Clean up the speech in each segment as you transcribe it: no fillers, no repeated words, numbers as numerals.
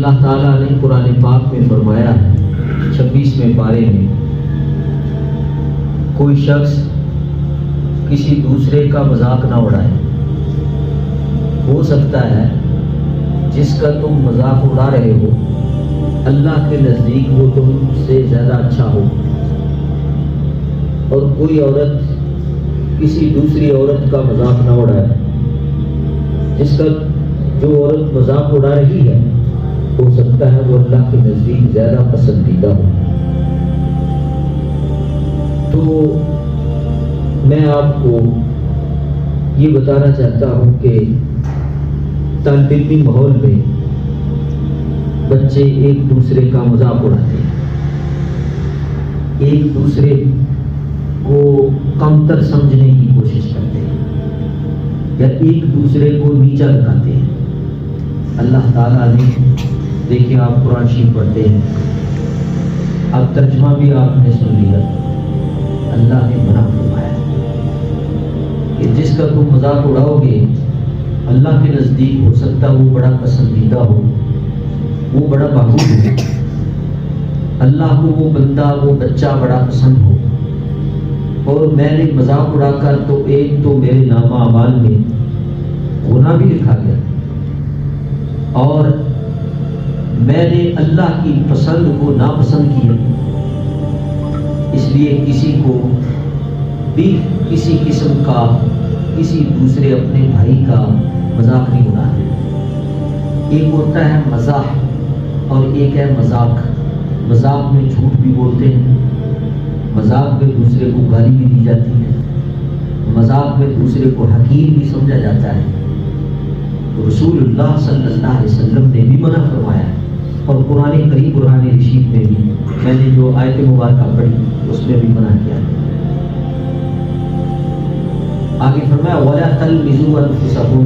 اللہ تعالیٰ نے قرآن پاک میں فرمایا ہے 26ویں پارے میں، کوئی شخص کسی دوسرے کا مذاق نہ اڑائے۔ ہو سکتا ہے جس کا تم مذاق اڑا رہے ہو اللہ کے نزدیک وہ تم سے زیادہ اچھا ہو، اور کوئی عورت کسی دوسری عورت کا مذاق نہ اڑائے۔ جس کا جو عورت مذاق اڑا رہی ہے ہو سکتا ہے وہ اللہ کے نزدیک زیادہ پسندیدہ ہو۔ تو میں آپ کو یہ بتانا چاہتا ہوں کہ طالب علمی ماحول میں بچے ایک دوسرے کا مذاق اڑاتے ہیں، ایک دوسرے کو کمتر سمجھنے کی کوشش کرتے ہیں یا ایک دوسرے کو نیچا دکھاتے ہیں۔ اللہ تعالیٰ نے دیکھیں، آپ قرآن شریف پڑھتے ہیں، اب ترجمہ بھی آپ نے سن لیا، اللہ نے منع فرمایا کہ جس کا تم مذاق اڑاؤ گے اللہ کے نزدیک ہو سکتا وہ بڑا پسندیدہ ہو، وہ بڑا محبوب ہو، اللہ کو وہ بندہ وہ بچہ بڑا پسند ہو، اور میں نے مذاق اڑا کر تو ایک تو میرے نامہ اعمال میں گناہ بھی لکھا گیا، اور میں نے اللہ کی پسند کو ناپسند کیا۔ اس لیے کسی کو بھی کسی قسم کا کسی دوسرے اپنے بھائی کا مذاق نہیں اڑانا۔ ایک ہوتا ہے مزاح اور ایک ہے مذاق۔ مذاق میں جھوٹ بھی بولتے ہیں، مذاق میں دوسرے کو گالی بھی دی جاتی ہے، مذاق میں دوسرے کو حقیر بھی سمجھا جاتا ہے۔ رسول اللہ صلی اللہ علیہ وسلم نے بھی منع فرمایا ہے، اور قرآن کریم قرآن رشید میں بھی میں نے جو آیت مبارکہ پڑھی اس میں بھی منع کیا ہے۔ آگے فرمایا وَلَا تَلْمِزُوا أَنفُسَكُمْ،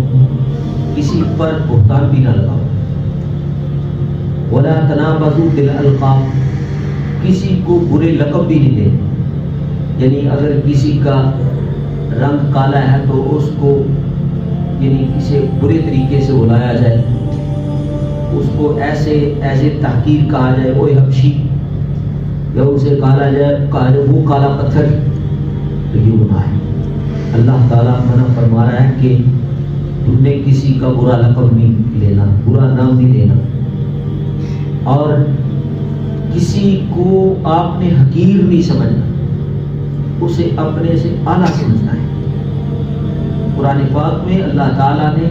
کسی پر بہتان بھی نہ لگاؤ۔ وَلَا تَنَابَزُوا بِالْأَلْقَابِ، کسی کو برے لقب بھی نہیں دے، یعنی اگر کسی کا رنگ کالا ہے تو اس کو یعنی کسی برے طریقے سے بلایا جائے، اس کو ایسے تحقیر کہا جائے، وہ حبشی، یا اسے کہا جائے وہ کالا پتھر، تو یہ گناہ ہے۔ اللہ تعالیٰ منع فرما رہا ہے کہ تم نے کسی کا برا لقب نہیں لینا، برا نام نہیں لینا، اور کسی کو آپ نے حقیر نہیں سمجھنا، اسے اپنے سے اعلیٰ سمجھنا ہے۔ قرآن پاک میں اللہ تعالیٰ نے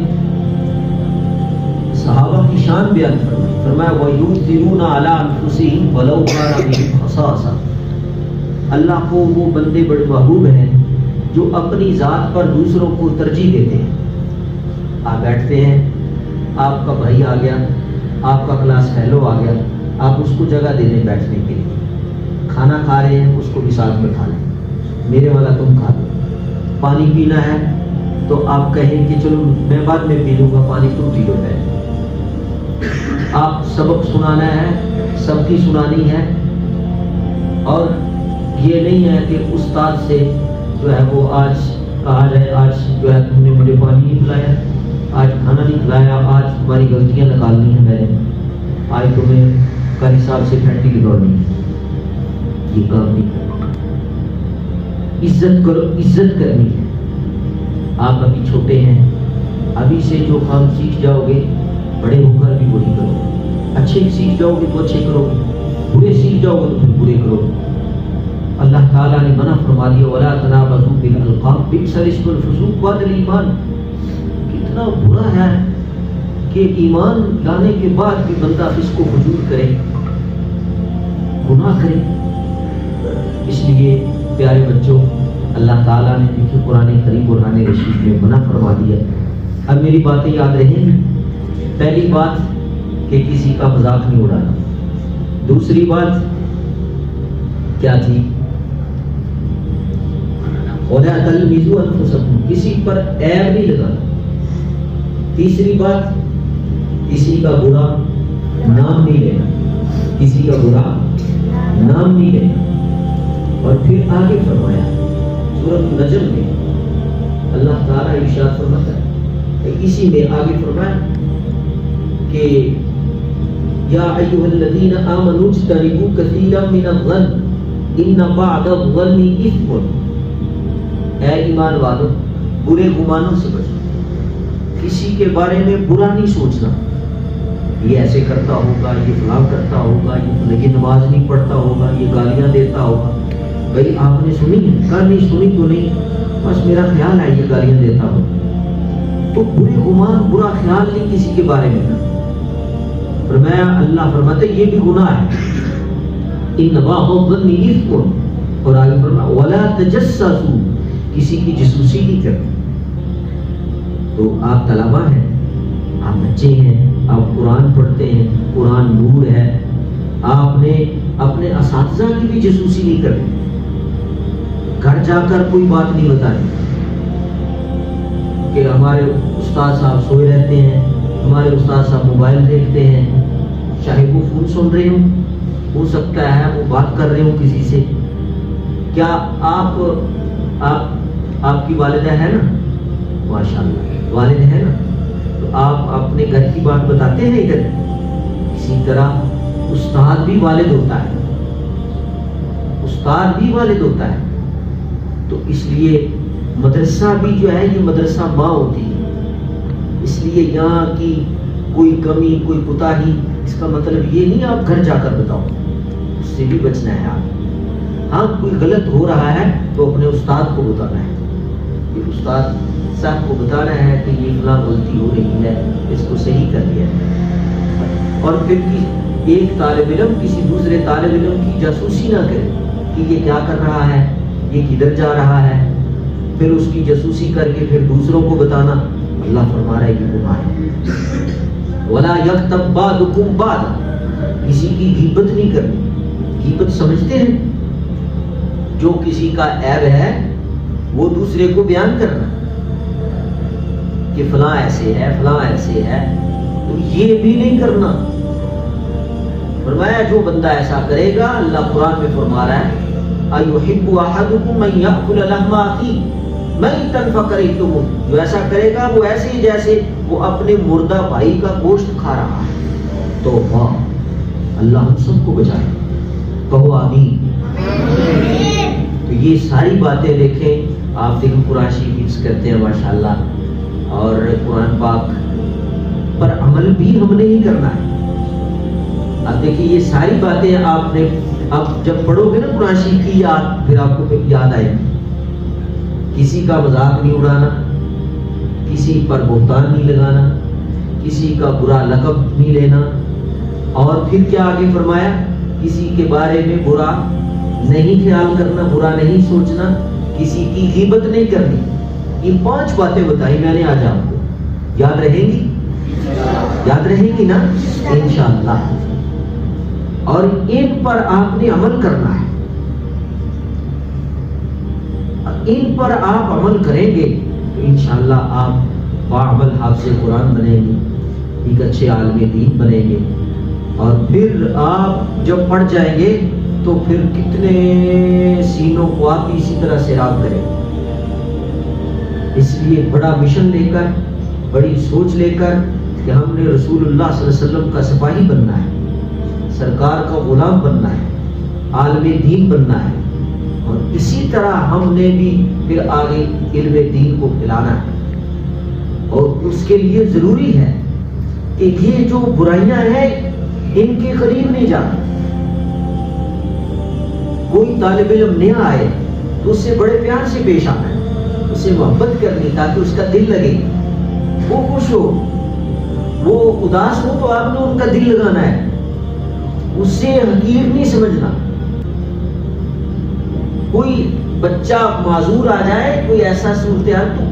صحابہ کی شان بیان فرمائی، فرمایا وَيُؤْثِرُونَ عَلَىٰ أَنفُسِهِمْ وَلَوْ كَانَ بِهِمْ خَصَاصَةٌ، اللہ کو وہ بندے بڑے محبوب ہیں جو اپنی ذات پر دوسروں کو ترجیح دیتے ہیں۔ آپ بیٹھتے ہیں، آپ کا بھائی آ گیا، آپ کا کلاس فیلو آ گیا، آپ اس کو جگہ دے دیں بیٹھنے کے لیے۔ کھانا کھا رہے ہیں، اس کو بھی ساتھ میں کھا لیں، میرے والا تم کھا لو۔ پانی پینا ہے تو آپ کہیں کہ چلو میں بعد میں پی لوں گا، پانی تم پی لو پہلے۔ آپ سبق سنانا ہے، سب کی سنانی ہے، اور یہ نہیں ہے کہ استاد سے جو ہے وہ آج کہا جائے آج جو ہے تم نے مجھے پانی نہیں پلایا، آج کھانا نہیں کھلایا، آج تمہاری غلطیاں نکالنی ہیں میں نے، آج تمہیں قاری صاحب سے پھینٹی لگاؤنی ہے۔ یہ کام نہیں کرنا، عزت کرو، عزت کرنی ہے۔ آپ ابھی چھوٹے ہیں، ابھی سے جو کام سیکھ جاؤ گے بڑے ہو کر بھی وہی کرو گے۔ اچھے سیکھ جاؤ گے تو اچھے کرو گے، برے سیکھ جاؤ گے تو پھر برے کرو گے۔ اللہ تعالیٰ نے منع فرما دیا وَلَا تَنَابَزُوا بِالْأَلْقَابِ بِئْسَ الِاسْمُ الْفُسُوقُ بَعْدَ الْإِيمَانِ، کتنا برا ہے کہ ایمان لانے کے بعد بھی بندہ اس کو فضول کرے، گناہ کرے۔ اس لیے پیارے بچوں، اللہ تعالیٰ نے دیکھیں قرآن کریم قرآن رشید میں منع فرما دیا۔ اب میری باتیں یاد رہیں گی۔ پہلی بات کہ کسی کا مذاق نہیں اڑانا، دوسری بات کیا تھی؟ وَلَا تَلْمِزُوا أَنفُسَكُمْ، کسی پر عیب نہیں لگانا، تیسری بات کسی کا برا نام نہیں لینا، کسی کا برا نام نہیں لینا، اور پھر آگے فرمایا سورۃ النجم میں اللہ تعالیٰ ارشاد فرماتا ہے، اسی میں آگے فرمایا کہ یا ایھا الذین آمنوا اجتنبوا کثیرا من الظن ان بعض الظن اثم، اے ایمان والو برے گمانوں سے بچو، کسی کے بارے میں برا نہیں سوچنا، یہ ایسے کرتا ہوگا، یہ فلاں کرتا ہوگا، یہ نماز نہیں پڑھتا ہوگا، یہ گالیاں دیتا ہوگا۔ بھائی آپ نے سنی کہا نہیں سنی تو نہیں، بس میرا خیال ہے یہ گالیاں دیتا ہو، تو برے گمان برا خیال نہیں کسی کے بارے میں کرنا۔ فرمایا اللہ فرماتے یہ بھی گناہ ہے، ان بعض الظن اثم، اور آگے فرمایا ولا تجسسوا، کسی کی جاسوسی نہیں کرنا۔ تو آپ طلبہ ہیں، آپ بچے ہیں، آپ قرآن پڑھتے ہیں، قرآن نور ہے، آپ نے اپنے اساتذہ کی بھی جاسوسی نہیں کرنی، گھر جا کر کوئی بات نہیں بتانی کہ ہمارے استاد صاحب سوئے رہتے ہیں، ہمارے استاد صاحب موبائل دیکھتے ہیں، چاہے وہ فون سن رہے ہوں، ہو سکتا ہے وہ بات کر رہے ہوں کسی سے۔ کیا آپ کی والدہ ہے نا، ماشاءاللہ والد ہے نا، تو آپ اپنے گھر کی بات بتاتے ہیں ادھر؟ اسی طرح استاد بھی والد ہوتا ہے، استاد بھی والد ہوتا ہے۔ تو اس لیے مدرسہ بھی جو ہے یہ مدرسہ ماں ہوتی ہے، اس لیے یہاں کی کوئی کمی کوئی کوتاہی اس کا مطلب یہ نہیں آپ گھر جا کر بتاؤ، اس سے بھی بچنا ہے آپ۔ ہاں کوئی غلط ہو رہا ہے تو اپنے استاد کو بتانا ہے، کہ استاد صاحب کو بتانا ہے کہ یہ فلاں غلطی ہو رہی ہے، اس کو صحیح کر دیا ہے۔ اور پھر ایک طالب علم کسی دوسرے طالب علم کی جاسوسی نہ کرے کہ یہ کیا کر رہا ہے، یہ کدھر جا رہا ہے، پھر اس کی جاسوسی کر کے پھر دوسروں کو بتانا، اللہ فرما رہا ہے یہ گناہ ہے۔ ولا یغتب بعضکم بعضا، کسی کی غیبت نہیں کرنی۔ غیبت سمجھتے ہیں؟ جو کسی کا عیب ہے وہ دوسرے کو بیان کرنا کہ فلاں ایسے ہے فلاں ایسے ہے، تو یہ بھی نہیں کرنا۔ فرمایا جو بندہ ایسا کرے گا، اللہ قرآن میں فرما رہا ہے اَيُحِبُّ أَحَدُكُمْ أَن يَأْكُلَ لَحْمَ أَخِيهِ مَيْتًا فَكَرِهْتُمُوهُ، جو ایسا کرے گا وہ ایسے ہی جیسے وہ اپنے مردہ بھائی کا گوشت کھا رہا ہے۔ تو واہ، اللہ ہم سب کو بچائے، کہو آمین۔ تو یہ ساری باتیں دیکھیں، آپ دیکھیں قرآن شریف حفظ کرتے ہیں ماشاءاللہ، اور قرآن پاک پر عمل بھی ہم نے ہی کرنا ہے۔ اب دیکھیں یہ ساری باتیں آپ نے اب جب پڑھو گے نا قرآن شریف کی یاد، پھر آپ کو یاد آئے گی۔ کسی کا مذاق نہیں اڑانا، کسی پر بہتان نہیں لگانا، کسی کا برا لقب نہیں لینا، اور پھر کیا آگے فرمایا، کسی کے بارے میں برا نہیں خیال کرنا، برا نہیں سوچنا، کسی کی غیبت نہیں کرنی۔ یہ 5 باتیں بتائی میں نے آج آپ کو، یاد رہیں گی؟ یاد رہیں گی نا انشاءاللہ؟ اور ان پر آپ نے عمل کرنا ہے، ان پر آپ عمل کریں گے تو انشاءاللہ آپ باعمل حافظ قرآن بنیں گے، ایک اچھے عالم دین بنیں گے، اور پھر آپ جب پڑھ جائیں گے تو پھر کتنے سینوں کو آپ اسی طرح سیراب کریں گے۔ اس لیے بڑا مشن لے کر، بڑی سوچ لے کر کہ ہم نے رسول اللہ صلی اللہ علیہ وسلم کا سپاہی بننا ہے، سرکار کا غلام بننا ہے، عالم دین بننا ہے، اور اسی طرح ہم نے بھی پھر آگے علم دین کو پھیلانا ہے۔ اور اس کے لیے ضروری ہے کہ یہ جو برائیاں ہیں ان کے قریب نہیں جانا۔ کوئی طالب علم نیا آئے تو اس سے بڑے پیار سے پیش آنا ہے، اس سے محبت کرنی تاکہ اس کا دل لگے، وہ خوش ہو، وہ اداس ہو تو آپ نے ان کا دل لگانا ہے، اس سے حقیر نہیں سمجھنا۔ کوئی بچہ معذور آ جائے، کوئی ایسا صورتحال، تو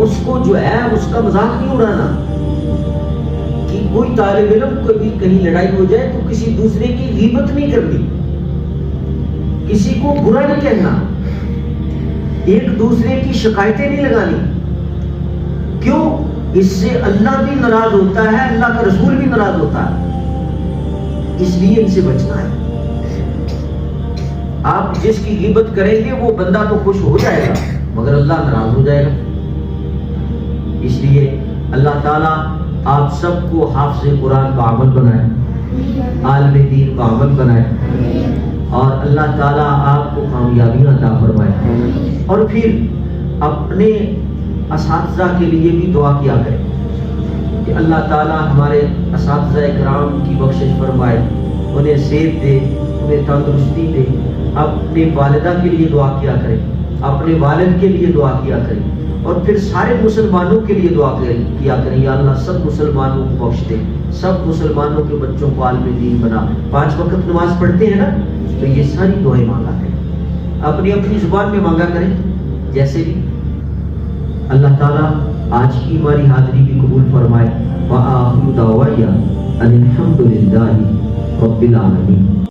اس کو جو ہے اس کا مذاق نہیں اڑانا۔ کہ کوئی طالب علم کبھی کہیں لڑائی ہو جائے تو کسی دوسرے کی غیبت نہیں کرنی، کسی کو برا نہیں کہنا، ایک دوسرے کی شکایتیں نہیں لگانی۔ کیوں؟ اس سے اللہ بھی ناراض ہوتا ہے، اللہ کا رسول بھی ناراض ہوتا ہے، اس لیے ان سے بچنا ہے۔ آپ جس کی غیبت کریں گے وہ بندہ تو خوش ہو جائے گا مگر اللہ ناراض ہو جائے گا۔ اس لیے اللہ تعالیٰ آپ سب کو حافظ قرآن کا عمل بنائے، عالم دین کا عمل بنائے اور اللہ تعالیٰ آپ کو کامیابیاں عطا فرمائے. اور پھر اپنے اساتذہ کے لیے بھی دعا کیا کریں کہ اللہ تعالیٰ ہمارے اساتذہ اکرام کی بخشش فرمائے، انہیں صحت دے، انہیں تندرستی دے. اپنے والدہ کے لیے دعا کیا کریں، اپنے والد کے لیے دعا کیا کریں، اور پھر سارے مسلمانوں کے لیے دعا کیا کریں. یا اللہ سب مسلمانوں کو بخش دے، سب مسلمانوں کے بچوں کو عالم دین بنا. 5 وقت نماز پڑھتے ہیں نا، تو یہ ساری دعائیں مانگا کریں، اپنی اپنی زبان میں مانگا کریں جیسے بھی. اللہ تعالیٰ آج کی ہماری حاضری بھی قبول فرمائے. وآخر دعوانا ان الحمد للہ رب العالمین.